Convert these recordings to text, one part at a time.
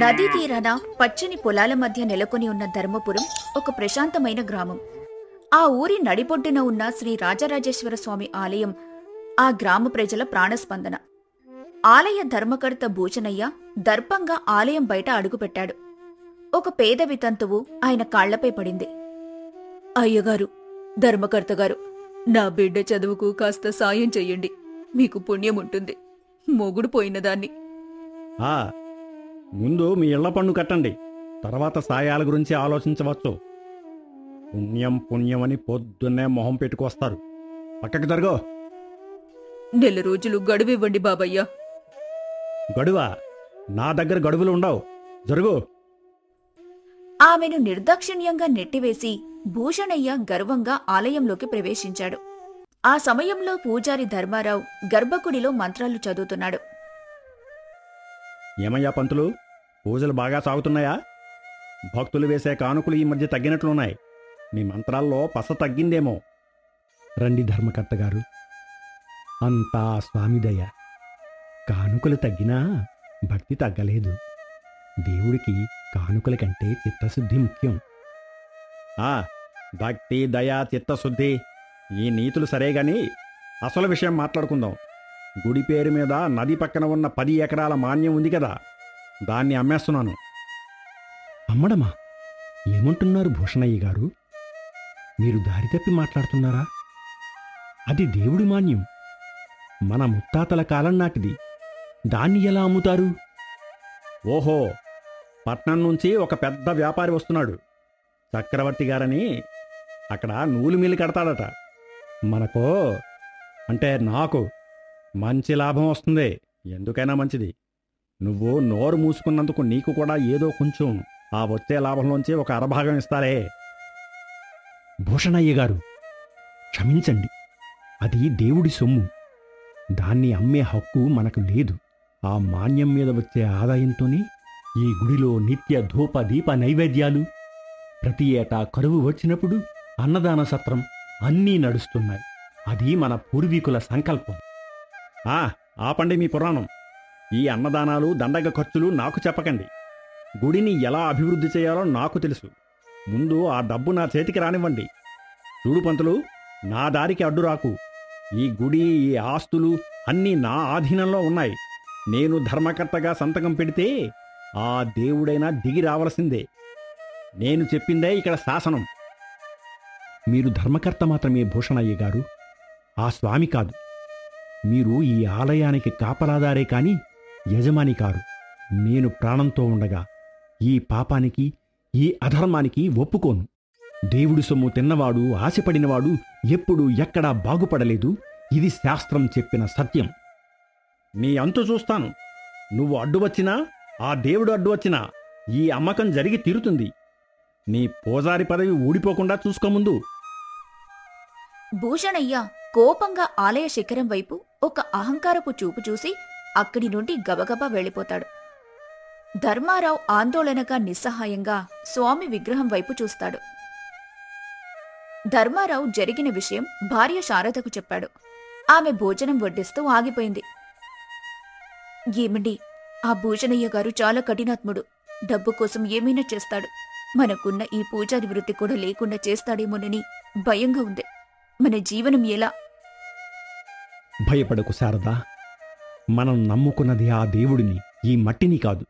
నదీ తీరాన పచ్చని పొలాల మధ్య నెలకొని ఉన్న ధర్మపురం ఒక ప్రశాంతమైన గ్రామం. ఆ ఊరి నడిబొడ్డున ఉన్న శ్రీ రాజరాజేశ్వర స్వామి ఆలయం ఆ గ్రామ ప్రజల ప్రాణస్పందన. ఆలయ ధర్మకర్త భూషణయ్య దర్పంగా ఆలయం బయట అడుగుపెట్టాడు. ఒక పేద వితంతువు ఆయన కాళ్లపై పడింది. అయ్యగారు, ధర్మకర్తగారు, నా బిడ్డ చదువుకు కాస్త సాయం చెయ్యండి, మీకు పుణ్యముంటుంది. మొగుడు పోయినదాన్ని. ముందు మీ ఇళ్ల పన్ను కట్టండి, తర్వాత సాయాల గురించి ఆలోచించవచ్చు. పుణ్యం పుణ్యమని పొద్దున్నే మొహం పెట్టుకొస్తారు. పక్కకి జరుగో. నెల రోజులు గడువివ్వండి బాబయ్యా. గడువా? నా దగ్గర గడువులు ఉండవు. జరుగు. ఆమెను నిర్దాక్షిణ్యంగా నెట్టివేసి భూషణయ్య గర్వంగా ఆలయంలోకి ప్రవేశించాడు. ఆ సమయంలో పూజారి ధర్మారావు గర్భగుడిలో మంత్రాలు చదువుతున్నాడు. ఏమయ్యా పంతులు, పూజలు బాగా సాగుతున్నాయా? భక్తులు వేసే కానుకలు ఈ మధ్య తగ్గినట్లున్నాయి. మీ మంత్రాల్లో పస తగ్గిందేమో. రండి ధర్మకర్త గారు, అంతా స్వామిదయ. కానుకలు తగ్గినా భక్తి తగ్గలేదు. దేవుడికి కానుకల కంటే చిత్తశుద్ధి ముఖ్యం. భక్తి, దయ, చిత్తశుద్ధి, ఈ నీతులు సరేగాని అసలు విషయం మాట్లాడుకుందాం. గుడి పేరు మీద నది పక్కన ఉన్న 10 ఎకరాల మాన్యం ఉంది కదా, దాన్ని అమ్మేస్తున్నాను. అమ్మడమా? ఏమంటున్నారు భూషణయ్య గారు? మీరు దారి తప్పి మాట్లాడుతున్నారా? అది దేవుడి మాన్యం, మన ముత్తాతల కాలం నాటిది. దాన్ని ఎలా అమ్ముతారు? ఓహో, పట్నం నుంచి ఒక పెద్ద వ్యాపారి వస్తున్నాడు, చక్రవర్తి గారని. అక్కడ నూలు మిల్లు కడతాడట. మనకో, అంటే నాకు మంచి లాభం వస్తుంది. ఎందుకైనా మంచిది. నువ్వు నోరు మూసుకున్నందుకు నీకు కూడా ఏదో కొంచెం ఆ వచ్చే లాభంలోంచి ఒక అరభాగం ఇస్తారే. భూషణయ్య గారు, క్షమించండి. అది దేవుడి సొమ్ము. దాన్ని అమ్మే హక్కు మనకు లేదు. ఆ మాన్యం మీద వచ్చే ఆదాయంతోనే ఈ గుడిలో నిత్య ధూప దీప నైవేద్యాలు, ప్రతి ఏటా కరువు వచ్చినప్పుడు అన్నదాన సత్రం అన్నీ నడుస్తున్నాయి. అది మన పూర్వీకుల సంకల్పం. ఆపండి మీ పురాణం. ఈ అన్నదానాలు, దండగ ఖర్చులు నాకు చెప్పకండి. గుడిని ఎలా అభివృద్ధి చేయాలో నాకు తెలుసు. ముందు ఆ డబ్బు నా చేతికి రానివ్వండి. చూడు పంతులు, నా దారికి అడ్డు రాకు. ఈ గుడి, ఈ ఆస్తులు అన్నీ నా ఆధీనంలో ఉన్నాయి. నేను ధర్మకర్తగా సంతకం పెడితే ఆ దేవుడైనా దిగి రావలసిందే. నేను చెప్పిందే ఇక్కడ శాసనం. మీరు ధర్మకర్త మాత్రమే భూషణయ్య గారు, ఆ స్వామి కాదు. మీరు ఈ ఆలయానికి కాపలాదారే కాని యజమాని కారు. నేను ప్రాణంతో ఉండగా ఈ పాపానికి, ఈ అధర్మానికి ఒప్పుకోను. దేవుడి సొమ్ము తిన్నవాడు, ఆశపడినవాడు ఎప్పుడూ ఎక్కడా బాగుపడలేదు. ఇది శాస్త్రం చెప్పిన సత్యం. నీ అంతు చూస్తాను. నువ్వు అడ్డు వచ్చినా, ఆ దేవుడు అడ్డు వచ్చినా ఈ అమ్మకం జరిగి తీరుతుంది. నీ పూజారి పదవి ఊడిపోకుండా చూసుకోముందు. భూషణయ్య కోపంగా ఆలయ శిఖరం వైపు ఒక అహంకారపు చూపు చూసి అక్కడి నుండి గబగబా వెళ్ళిపోతాడు. ధర్మారావు ఆందోళనగా నిస్సహాయంగా స్వామి విగ్రహం వైపు చూస్తాడు. ధర్మారావు జరిగిన విషయం భార్య శారదకు చెప్పాడు. ఆమె భోజనం వడ్డిస్తూ ఆగిపోయింది. ఏమండి, ఆ భూషణయ్య గారు చాలా కఠినాత్ముడు. డబ్బు కోసం ఏమైనా చేస్తాడు. మనకున్న ఈ పూజారి వృత్తి కూడా లేకుండా చేస్తాడేమోనని భయంగా ఉంది. మన జీవనం ఎలా? భయపడకు శారదా. మనం నమ్ముకున్నది ఆ దేవుడిని, ఈ మట్టిని కాదు.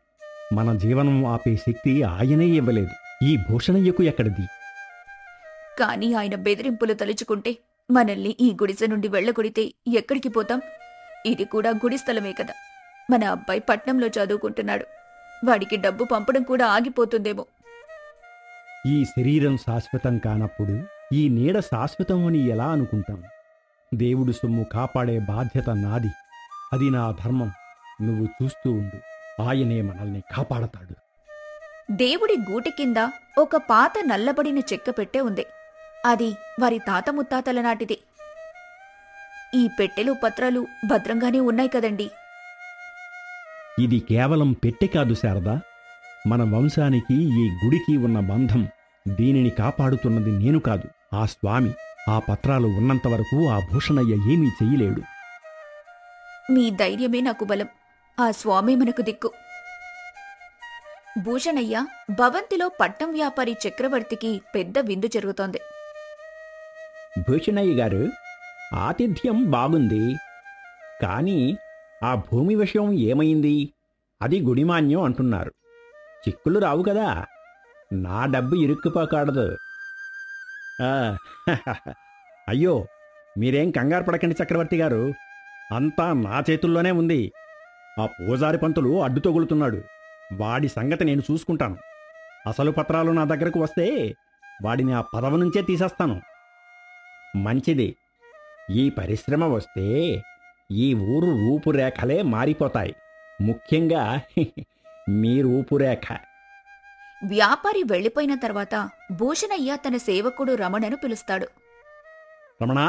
మన జీవనం ఆపే శక్తి ఆయనే ఇవ్వలేదు. ఈ భూషణయ్యకు ఎక్కడిది? కాని ఆయన బెదిరింపులు తలుచుకుంటే మనల్ని ఈ గుడిసె నుండి వెళ్ళగొడితే ఎక్కడికి పోతాం? ఇది కూడా గుడి స్థలమే కదా. మన అబ్బాయి పట్నంలో చదువుకుంటున్నాడు. వాడికి డబ్బు పంపడం కూడా ఆగిపోతుందేమో. ఈ శరీరం శాశ్వతం కానప్పుడు ఈ నీడ శాశ్వతం అని ఎలా అనుకుంటాం? దేవుడి సొమ్ము కాపాడే బాధ్యత నాది. అది నా ధర్మం. నువ్వు చూస్తూ ఉండు, ఆయనే మనల్ని కాపాడతాడు. దేవుడి గూటి కింద ఒక పాత నల్లబడిన చెక్క పెట్టె ఉంది. అది వారి తాత ముత్తాతల నాటిది. ఈ పెట్టెలు, పత్రాలు భద్రంగానే ఉన్నాయి కదండి. ఇది కేవలం పెట్టె కాదు శారదా, మన వంశానికి, ఈ గుడికి ఉన్న బంధం. దీనిని కాపాడుతున్నది నేను కాదు, ఆ స్వామి. ఆ పత్రాలు ఉన్నంతవరకు ఆ భూషణయ్య ఏమీ చెయ్యలేడు. మీ ధైర్యమే నాకు బలం. ఆ స్వామి మనకు దిక్కు. భూషణయ్య భవంతిలో పట్నం వ్యాపారి చక్రవర్తికి పెద్ద విందు జరుగుతోంది. భూషణయ్య గారు, ఆతిథ్యం బాగుంది, కానీ ఆ భూమి విషయం ఏమైంది? అది గుడిమాన్యం అంటున్నారు. చిక్కులు రావు కదా, నా డబ్బు ఇరుక్కుపోకూడదు. అయ్యో, మీరేం కంగారు పడకండి చక్రవర్తి గారు, అంతా నా చేతుల్లోనే ఉంది. ఆ పూజారి పంతులు అడ్డు తగులుతున్నాడు, వాడి సంగతి నేను చూసుకుంటాను. అసలు పత్రాలు నా దగ్గరకు వస్తే వాడిని ఆ పదవి నుంచే తీసేస్తాను. మంచిది, ఈ పరిశ్రమ వస్తే ఈ ఊరు రూపురేఖలే మారిపోతాయి, ముఖ్యంగా మీ రూపురేఖ. వ్యాపారి వెళ్లిపోయిన తర్వాత భూషణయ్య తన సేవకుడు రమణను పిలుస్తాడు. రమణా,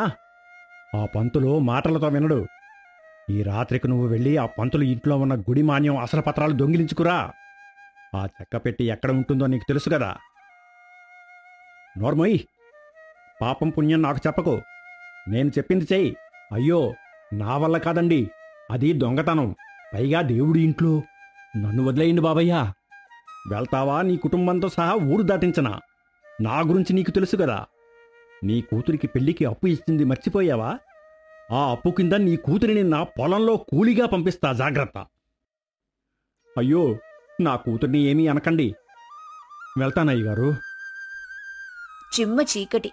ఆ పంతులు మాటలతో వినడు. ఈ రాత్రికి నువ్వు వెళ్ళి ఆ పంతులు ఇంట్లో ఉన్న గుడి మాన్యం అసలు పత్రాలు దొంగిలించుకురా. ఆ చెక్క పెట్టి ఎక్కడ ఉంటుందో నీకు తెలుసు కదా. నోర్మోయ్, పాపం పుణ్యం నాకు చెప్పకు, నేను చెప్పింది చెయ్యి. అయ్యో, నా వల్ల కాదండి, అది దొంగతనం, పైగా దేవుడి ఇంట్లో. నన్ను వదిలేయండి బాబయ్యా. వెళ్తావా నీ కుటుంబంతో సహా ఊరు దాటించనా? నా గురించి నీకు తెలుసు కదా. నీ కూతురికి పెళ్లికి అప్పు ఇచ్చింది మర్చిపోయావా? ఆ అప్పు కింద నీ కూతురిని నా పొలంలో కూలిగా పంపిస్తా, జాగ్రత్త. అయ్యో, నా కూతుర్ని ఏమీ అనకండి. వెళ్తానయ్యగారు. చిమ్మ చీకటి.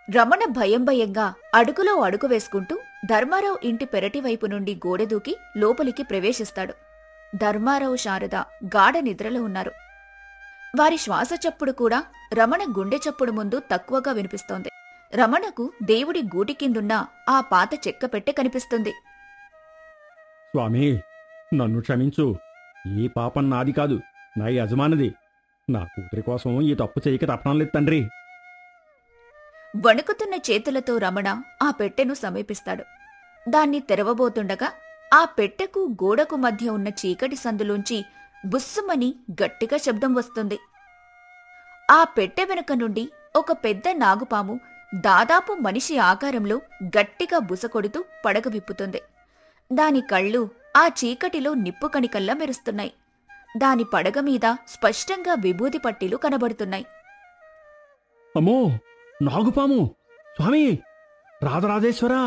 రమణ భయంగా అడుగులో అడుగు వేసుకుంటూ ధర్మారావు ఇంటి పెరటి వైపు నుండి గోడె దూకి లోపలికి ప్రవేశిస్తాడు. ధర్మారావు, శారద గాఢ నిద్రలో ఉన్నారు. వారి శ్వాస చప్పుడు కూడా రమణ గుండె చప్పుడు ముందు తక్కువగా వినిపిస్తోంది. రమణకు దేవుడి గూటి కిందున్న ఆ పాత చెక్క పెట్టె కనిపిస్తుంది. స్వామి, నన్ను క్షమించు. ఈ పాపం నాది కాదు, నా యజమానిది. నా కూతురి కోసం ఈ తప్పు చేయక తప్పడం లేదు తండ్రి. వణుకుతున్న చేతులతో రమణ ఆ పెట్టెను సమీపిస్తాడు. దాన్ని తెరవబోతుండగా ఆ పెట్టెకు గోడకు మధ్య ఉన్న చీకటి సందులోంచి బుస్సుమని గట్టిగా శబ్దం వస్తుంది. ఆ పెట్టె వెనుక నుండి ఒక పెద్ద నాగుపాము దాదాపు మనిషి ఆకారంలో గట్టిగా బుసకొడుతూ పడగ విప్పుతుంది. దాని కళ్ళు ఆ చీకటిలో నిప్పు కణికల్లా మెరుస్తున్నాయి. దాని పడగ మీద స్పష్టంగా విభూది పట్టీలు కనబడుతున్నాయి. అమ్మో, నాగుపాము! స్వామి, రాజరాజేశ్వరా!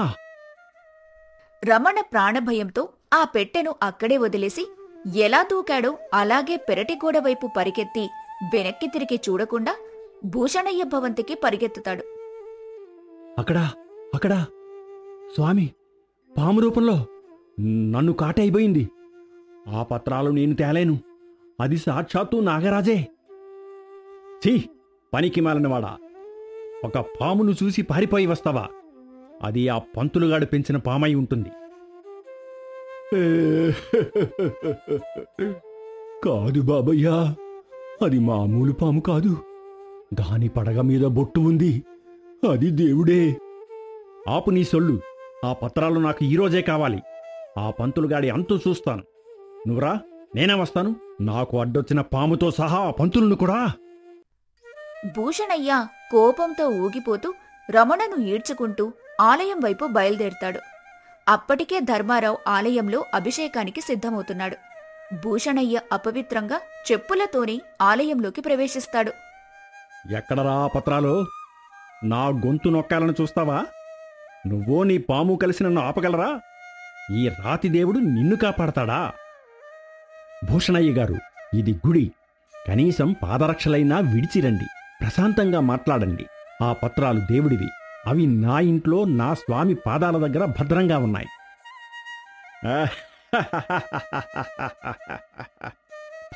రమణ ప్రాణభయంతో ఆ పెట్టెను అక్కడే వదిలేసి ఎలా దూకాడో అలాగే పెరటిగోడ వైపు పరిగెత్తి వెనక్కి తిరిగి చూడకుండా భూషణయ్య భవంతికి పరిగెత్తుతాడు. అక్కడా స్వామి, పాము రూపంలో నన్ను కాటైపోయింది. ఆ పత్రాలు నేను తేలేను, అది సాక్షాత్తు నాగరాజే. ఛీ, పనికి మాలినవాడా! ఒక పామును చూసి పారిపోయి వస్తావా? అది ఆ పంతులుగాడు పెంచిన పామై ఉంటుంది. కాదు బాబయ్యా, అది మామూలు పాము కాదు. దాని పడగ మీద బొట్టు ఉంది, అది దేవుడే. ఆపు నీ సొల్లు. ఆ పత్రాలు నాకు ఈరోజే కావాలి. ఆ పంతులుగాడి అంతు చూస్తాను. నువ్వురా, నేనే వస్తాను. నాకు అడ్డొచ్చిన పాముతో సహా ఆ పంతులను కూడా. భూషణయ్య కోపంతో ఊగిపోతూ రమణను ఈడ్చుకుంటూ ఆలయం వైపు బయలుదేరుతాడు. అప్పటికే ధర్మారావు ఆలయంలో అభిషేకానికి సిద్ధమవుతున్నాడు. భూషణయ్య అపవిత్రంగా చెప్పులతోనే ఆలయంలోకి ప్రవేశిస్తాడు. ఎక్కడరా ఆ పత్రాలు? నా గొంతు నొక్కాలని చూస్తావా? నువ్వో నీ పాము కలిసి నన్ను ఆపగలరా? ఈ రాతి దేవుడు నిన్ను కాపాడతాడా? భూషణయ్య గారు, ఇది గుడి. కనీసం పాదరక్షలైనా విడిచిరండి. ప్రశాంతంగా మాట్లాడండి. ఆ పత్రాలు దేవుడివి. అవి నా ఇంట్లో నా స్వామి పాదాల దగ్గర భద్రంగా ఉన్నాయి.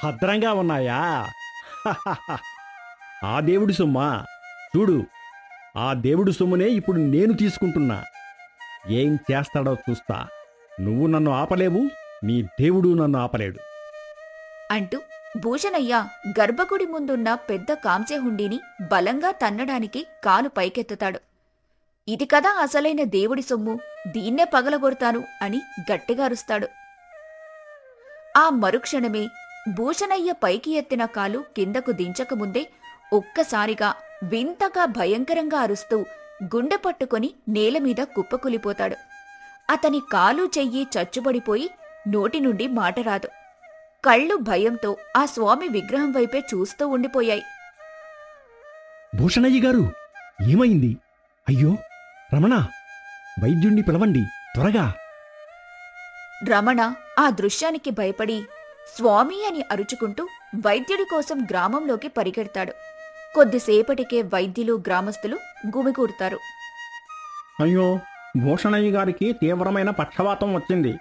భద్రంగా ఉన్నాయా? ఆ దేవుడి సొమ్మా? చూడు, ఆ దేవుడి సొమ్మునే ఇప్పుడు నేను తీసుకుంటున్నా. ఏం చేస్తాడో చూస్తా. నువ్వు నన్ను ఆపలేవు, నీ దేవుడు నన్ను ఆపలేడు అంటూ భూషణయ్య గర్భగుడి ముందున్న పెద్ద కాంస్య హుండీని బలంగా తన్నడానికి కాలు పైకెత్తుతాడు. ఇది కదా అసలైన దేవుడి సొమ్ము, దీన్నే పగలగొడతాను అని గట్టిగా అరుస్తాడు. ఆ మరుక్షణమే భూషణయ్య పైకి ఎత్తిన కాలు కిందకు దించకముందే ఒక్కసారిగా వింతగా భయంకరంగా అరుస్తూ గుండె పట్టుకొని నేలమీద కుప్పకూలిపోతాడు. అతని కాలు చెయ్యి చచ్చుబడిపోయి నోటి నుండి మాట రాదు. కళ్ళు భయంతో ఆ స్వామి విగ్రహం వైపే చూస్తూ ఉండిపోయాయి. భూషణయ్య గారు, ఏమైంది? అయ్యో రమణ, వైద్యుణ్ణి పిలవండి త్వరగా. రమణ ఆ దృశ్యానికి భయపడి స్వామి అని అరుచుకుంటూ వైద్యుడి కోసం గ్రామంలోకి పరిగెడతాడు. కొద్దిసేపటికే వైద్యులు, గ్రామస్తులు గుమికూడతారు. అయ్యో, భూషణయ్య గారికి తీవ్రమైన పక్షవాతం వచ్చింది.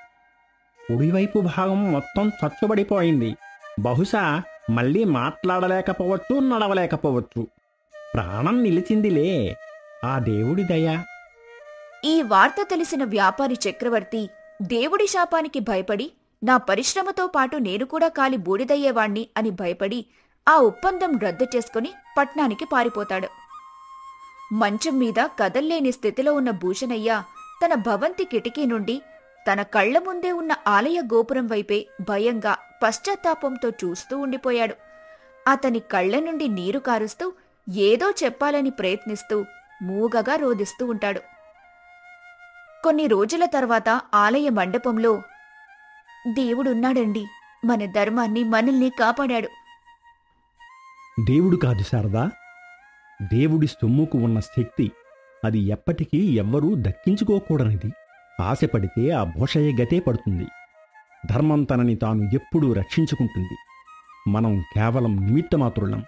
కుడివైపు భాగం మొత్తం చచ్చుబడిపోయింది. బహుశా మళ్ళీ మాట్లాడలేకపోవచ్చు, నడవలేకపోవచ్చు. ప్రాణం నిలిచిందిలే, ఆ దేవుడి దయ. ఈ వార్త తెలిసిన వ్యాపారి చక్రవర్తి దేవుడి శాపానికి భయపడి, నా పరిశ్రమతో పాటు నేను కూడా కాలి బూడిదయ్యేవాణ్ణి అని భయపడి ఆ ఒప్పందం రద్దు చేసుకుని పట్నానికి పారిపోతాడు. మంచం మీద కదల్లేని స్థితిలో ఉన్న భూషణయ్య తన భవంతి కిటికీ నుండి తన కళ్ల ముందే ఉన్న ఆలయ గోపురం వైపే భయంగా, పశ్చాత్తాపంతో చూస్తూ ఉండిపోయాడు. అతని కళ్ల నుండి నీరు కారుస్తూ ఏదో చెప్పాలని ప్రయత్నిస్తూ మూగగా రోదిస్తూ ఉంటాడు. కొన్ని రోజుల తర్వాత ఆలయ మండపంలో, దేవుడున్నాడండి, మన ధర్మాన్ని, మనల్ని కాపాడాడు. దేవుడు కాదు శారదా, దేవుడి సొమ్ముకు ఉన్న శక్తి, అది ఎప్పటికీ ఎవ్వరూ దక్కించుకోకూడనిది. ఆశపడితే ఆ భూషయ్య గతే పడుతుంది. ధర్మం తనని తాను ఎప్పుడూ రక్షించుకుంటుంది. మనం కేవలం నిమిత్తమాత్రులం.